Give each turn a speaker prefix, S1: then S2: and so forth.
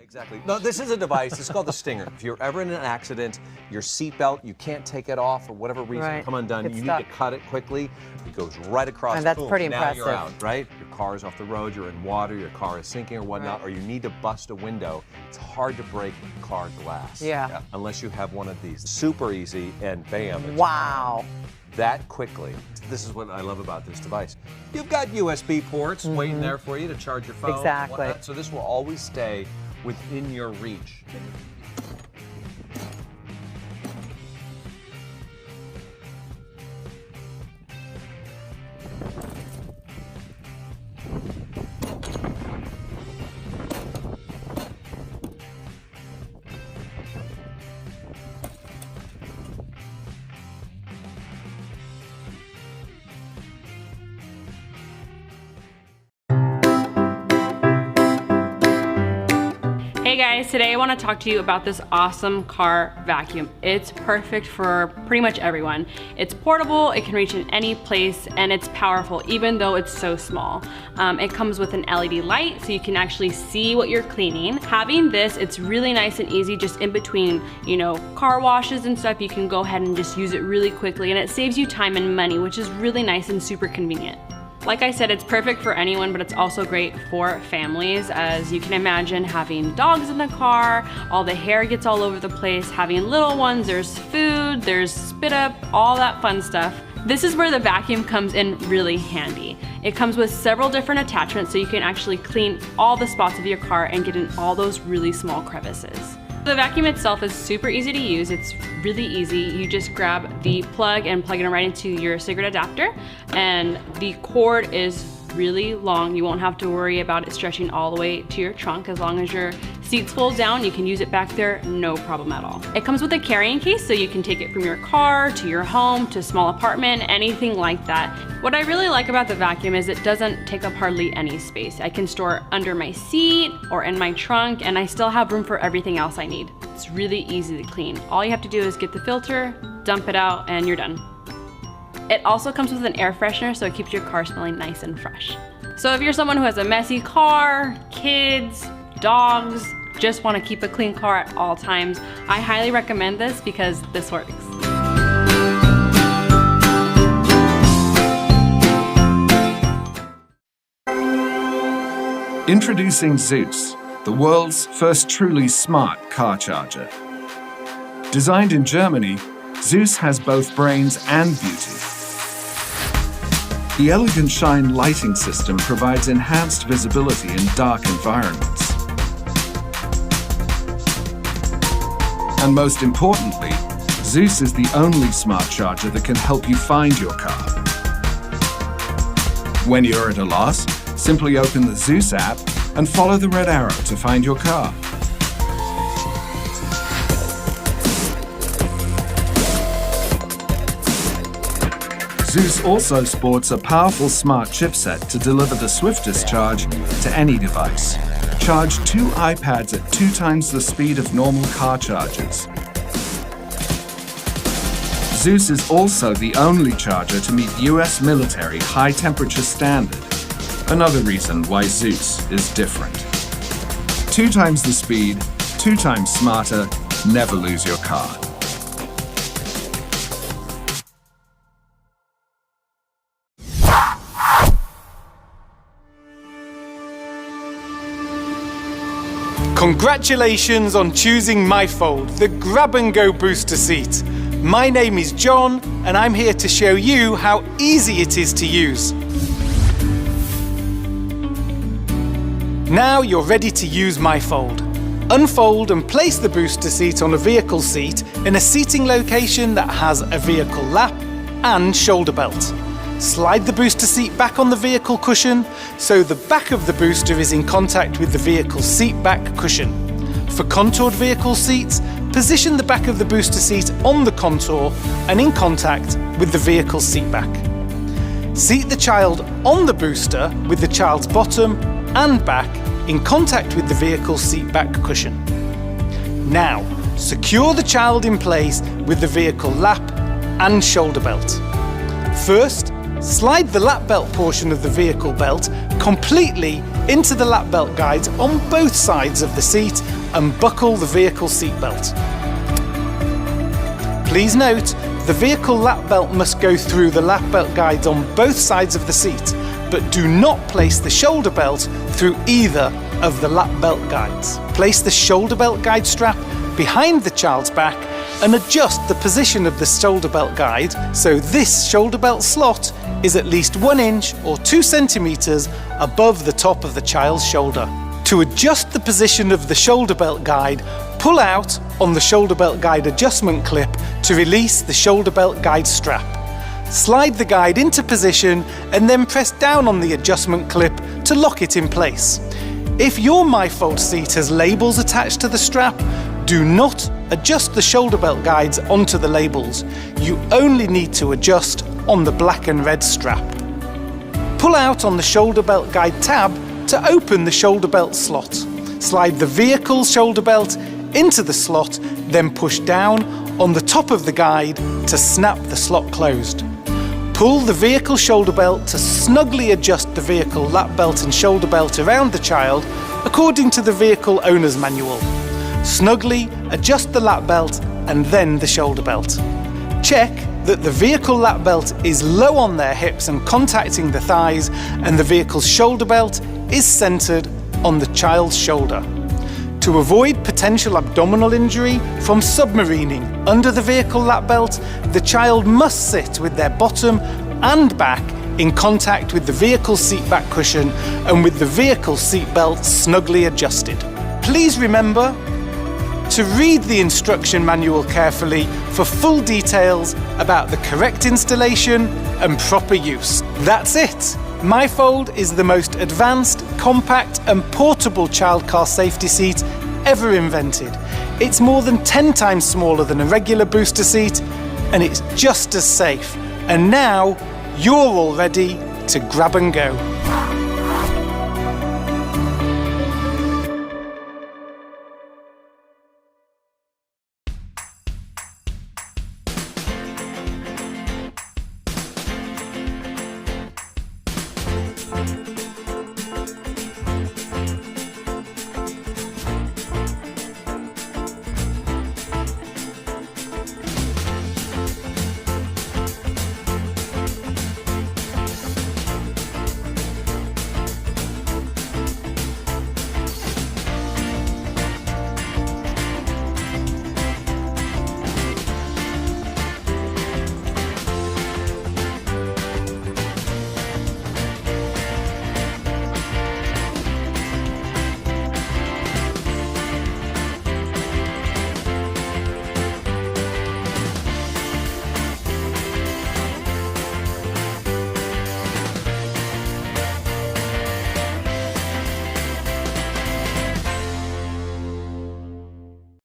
S1: Exactly. No, this is a device. It's called the Stinger. If you're ever in an accident, your seatbelt, you can't take it off for whatever reason, come undone. You need to cut it quickly. It goes right across.
S2: And that's
S1: boom,
S2: pretty
S1: now
S2: impressive.
S1: you're out, right? Your car's off the road. You're in water. Your car is sinking or whatnot, or you need to bust a window. It's hard to break car glass.
S2: Yeah.
S1: Unless you have one of these. Super easy, and bam. It's
S2: wow.
S1: that quickly. This is what I love about this device. You've got USB ports waiting there for you to charge your phone.
S2: Exactly.
S1: So this will always stay within your reach.
S3: Hey guys, today I want to talk to you about this awesome car vacuum. It's perfect for pretty much everyone. It's portable, it can reach in any place, and it's powerful even though it's so small. It comes with an LED light so you can actually see what you're cleaning. Having this, it's really nice and easy just in between, you know, car washes and stuff. You can go ahead and just use it really quickly, and it saves you time and money, which is really nice and super convenient. Like I said, it's perfect for anyone, but it's also great for families. As you can imagine, having dogs in the car, all the hair gets all over the place, having little ones, there's food, there's spit up, all that fun stuff. This is where the vacuum comes in really handy. It comes with several different attachments so you can actually clean all the spots of your car and get in all those really small crevices. The vacuum itself is super easy to use. It's really easy. You just grab the plug and plug it right into your cigarette adapter, and the cord is really long. You won't have to worry about it stretching all the way to your trunk. As long as your seats fold down, you can use it back there, no problem at all. It comes with a carrying case so you can take it from your car to your home to a small apartment, anything like that. What I really like about the vacuum is it doesn't take up hardly any space. I can store it under my seat or in my trunk, and I still have room for everything else I need. It's really easy to clean. All you have to do is get the filter, dump it out, and you're done. It also comes with an air freshener so it keeps your car smelling nice and fresh. So if you're someone who has a messy car, kids, dogs, just want to keep a clean car at all times, I highly recommend this because this works.
S4: Introducing Zeus, the world's first truly smart car charger. Designed in Germany, Zeus has both brains and beauty. The elegant shine lighting system provides enhanced visibility in dark environments. And most importantly, Zeus is the only smart charger that can help you find your car. When you're at a loss, simply open the Zeus app and follow the red arrow to find your car. Zeus also sports a powerful smart chipset to deliver the swiftest charge to any device. Charge 2 iPads at 2 times the speed of normal car chargers. Zeus is also the only charger to meet US military high-temperature standard. Another reason why Zeus is different. 2 times the speed, 2 times smarter, never lose your car.
S5: Congratulations on choosing MyFold, the grab-and-go booster seat. My name is John, and I'm here to show you how easy it is to use. Now you're ready to use MyFold. Unfold and place the booster seat on a vehicle seat in a seating location that has a vehicle lap and shoulder belt. Slide the booster seat back on the vehicle cushion so the back of the booster is in contact with the vehicle seat back cushion. For contoured vehicle seats, position the back of the booster seat on the contour and in contact with the vehicle seat back. Seat the child on the booster with the child's bottom and back in contact with the vehicle seat back cushion. Now, secure the child in place with the vehicle lap and shoulder belt. First, slide the lap belt portion of the vehicle belt completely into the lap belt guides on both sides of the seat and buckle the vehicle seat belt. Please note, the vehicle lap belt must go through the lap belt guides on both sides of the seat, but do not place the shoulder belt through either of the lap belt guides. Place the shoulder belt guide strap behind the child's back and adjust the position of the shoulder belt guide so this shoulder belt slot is at least 1 inch or 2 centimeters above the top of the child's shoulder. To adjust the position of the shoulder belt guide, pull out on the shoulder belt guide adjustment clip to release the shoulder belt guide strap. Slide the guide into position and then press down on the adjustment clip to lock it in place. If your MyFold seat has labels attached to the strap, do not adjust the shoulder belt guides onto the labels. You only need to adjust on the black and red strap. Pull out on the shoulder belt guide tab to open the shoulder belt slot. Slide the vehicle shoulder belt into the slot, then push down on the top of the guide to snap the slot closed. Pull the vehicle shoulder belt to snugly adjust the vehicle lap belt and shoulder belt around the child according to the vehicle owner's manual. Snugly adjust the lap belt and then the shoulder belt. Check that the vehicle lap belt is low on their hips and contacting the thighs, and the vehicle's shoulder belt is centered on the child's shoulder. To avoid potential abdominal injury from submarining under the vehicle lap belt, the child must sit with their bottom and back in contact with the vehicle seat back cushion and with the vehicle seat belt snugly adjusted. Please remember to read the instruction manual carefully for full details about the correct installation and proper use. That's it! MyFold is the most advanced, compact and portable child car safety seat ever invented. It's more than 10 times smaller than a regular booster seat, and it's just as safe. And now you're all ready to grab and go.